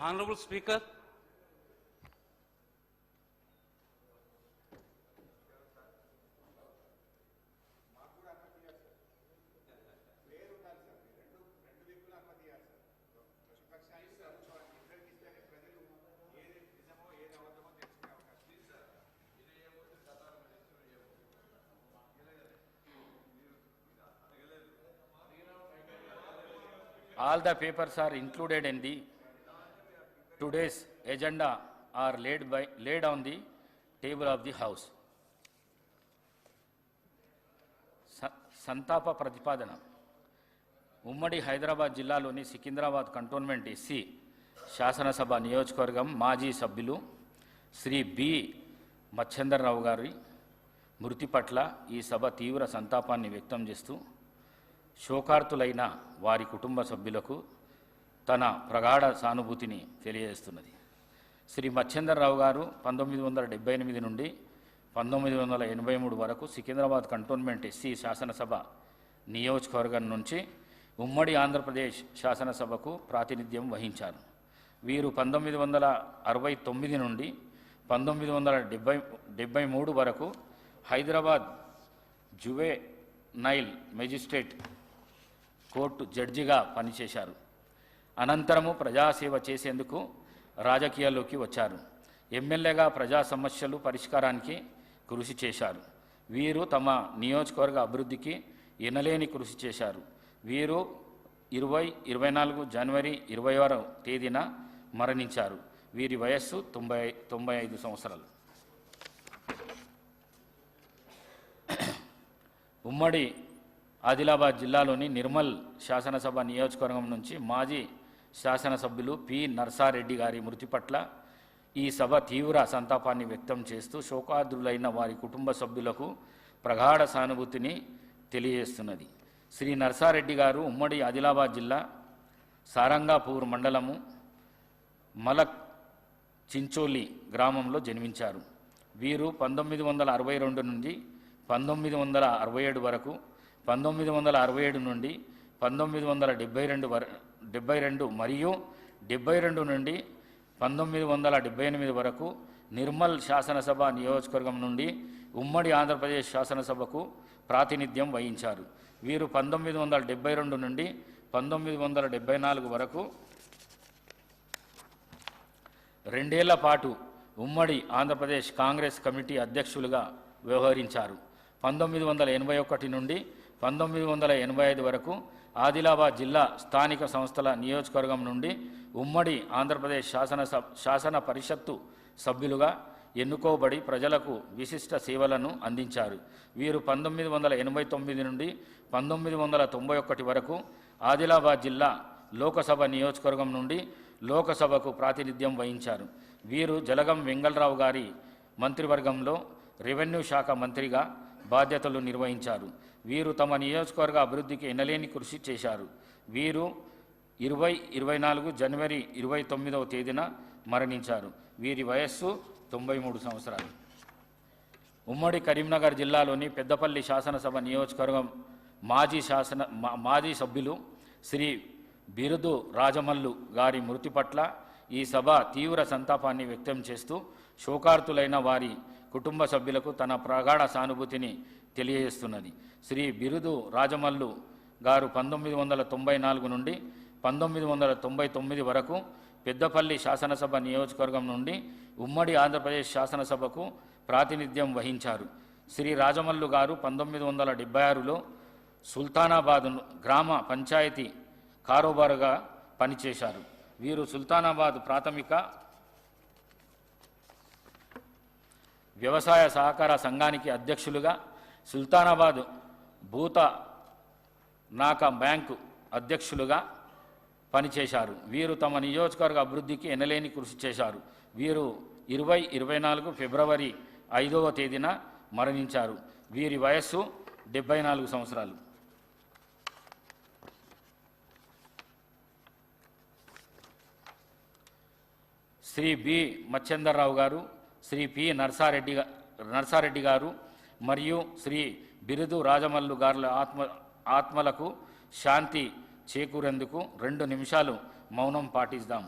Honorable Speaker, all the papers are included in the today's agenda are laid on the table of the House. సంతాప ప్రతిపాదన ఉమ్మడి హైదరాబాద్ జిల్లాలోని Secunderabad cantonment SC శాసనసభ నియోజకవర్గం మాజీ సభ్యులు శ్రీ బి మచ్చేందర్రావు గారి మృతి పట్ల ఈ సభ తీవ్ర సంతాపాన్ని వ్యక్తం చేస్తూ శోకార్తులైన వారి కుటుంబ సభ్యులకు తన ప్రగాఢ సానుభూతిని తెలియజేస్తున్నది. శ్రీ మచ్చేందర్రావు గారు 1978 నుండి 1983 వరకు సికింద్రాబాద్ కంటోన్మెంట్ ఎస్సీ శాసనసభ నియోజకవర్గం నుంచి ఉమ్మడి ఆంధ్రప్రదేశ్ శాసనసభకు ప్రాతినిధ్యం వహించారు. వీరు 1969 నుండి 1973 వరకు హైదరాబాద్ జువెనైల్ మెజిస్ట్రేట్ కోర్టు జడ్జిగా పనిచేశారు. అనంతరము ప్రజాసేవ చేసేందుకు రాజకీయాల్లోకి వచ్చారు. ఎమ్మెల్యేగా ప్రజా సమస్యలు పరిష్కారానికి కృషి చేశారు. వీరు తమ నియోజకవర్గ అభివృద్ధికి ఎనలేని కృషి చేశారు. వీరు 24 జనవరి 20వ తేదీన మరణించారు. వీరి వయస్సు 95 సంవత్సరాలు. ఉమ్మడి ఆదిలాబాద్ జిల్లాలోని నిర్మల్ శాసనసభ నియోజకవర్గం నుంచి మాజీ శాసనసభ్యులు పి నర్సారెడ్డి గారి మృతి పట్ల ఈ సభ తీవ్ర సంతాపాన్ని వ్యక్తం చేస్తూ శోకార్తులైన వారి కుటుంబ సభ్యులకు ప్రగాఢ సానుభూతిని తెలియజేస్తున్నది. శ్రీ నర్సారెడ్డి గారు ఉమ్మడి ఆదిలాబాద్ జిల్లా సారంగాపూర్ మండలము మలక్ చించోలి గ్రామంలో జన్మించారు. వీరు 1962 నుండి 1967 వరకు, 1967 నుండి 1972 మరియు 72 నుండి 1978 వరకు నిర్మల్ శాసనసభ నియోజకవర్గం నుండి ఉమ్మడి ఆంధ్రప్రదేశ్ శాసనసభకు ప్రాతినిధ్యం వహించారు. వీరు 1972 నుండి 1974 వరకు 2 ఏళ్ల పాటు ఉమ్మడి ఆంధ్రప్రదేశ్ కాంగ్రెస్ కమిటీ అధ్యక్షులుగా వ్యవహరించారు. 1981 నుండి 1985 వరకు ఆదిలాబాద్ జిల్లా స్థానిక సంస్థల నియోజకవర్గం నుండి ఉమ్మడి ఆంధ్రప్రదేశ్ శాసన పరిషత్తు సభ్యులుగా ఎన్నుకోబడి ప్రజలకు విశిష్ట సేవలను అందించారు. వీరు 1989 నుండి 1991 వరకు ఆదిలాబాద్ జిల్లా లోకసభ నియోజకవర్గం నుండి లోకసభకు ప్రాతినిధ్యం వహించారు. వీరు జలగం వెంగళరావు గారి మంత్రివర్గంలో రెవెన్యూ శాఖ మంత్రిగా బాధ్యతలు నిర్వహించారు. వీరు తమ నియోజకవర్గ అభివృద్ధికి ఎనలేని కృషి చేశారు. వీరు 24 జనవరి 29వ తేదీన మరణించారు. వీరి వయస్సు 93 సంవత్సరాలు. ఉమ్మడి కరీంనగర్ జిల్లాలోని పెద్దపల్లి శాసనసభ నియోజకవర్గం మాజీ సభ్యులు శ్రీ బిరుదు రాజమల్లు గారి మృతి పట్ల ఈ సభ తీవ్ర సంతాపాన్ని వ్యక్తం చేస్తూ శోకార్తులైన వారి కుటుంబ సభ్యులకు తన ప్రగాఢ సానుభూతిని తెలియజేస్తున్నది. శ్రీ బిరుదు రాజమల్లు గారు 1994 నుండి 1999 వరకు పెద్దపల్లి శాసనసభ నియోజకవర్గం నుండి ఉమ్మడి ఆంధ్రప్రదేశ్ శాసనసభకు ప్రాతినిధ్యం వహించారు. శ్రీ రాజమల్లు గారు 1976లో సుల్తానాబాద్ గ్రామ పంచాయతీ కారోబారుగా పనిచేశారు. వీరు సుల్తానాబాద్ ప్రాథమిక వ్యవసాయ సహకార సంఘానికి అధ్యక్షులుగా, సుల్తానాబాద్ భూత నాక బ్యాంకు అధ్యక్షులుగా పనిచేశారు. వీరు తమ నియోజకవర్గ అభివృద్ధికి ఎనలేని కృషి చేశారు. వీరు 24 ఫిబ్రవరి 5వ తేదీన మరణించారు. వీరి వయస్సు 74 సంవత్సరాలు. శ్రీ బి మచ్చేందర్రావు గారు, శ్రీ పి నర్సారెడ్డి గారు మరియు శ్రీ బిరుదు రాజమల్లు గారుల ఆత్మలకు శాంతి చేకూరేందుకు 2 నిమిషాలు మౌనం పాటిద్దాం.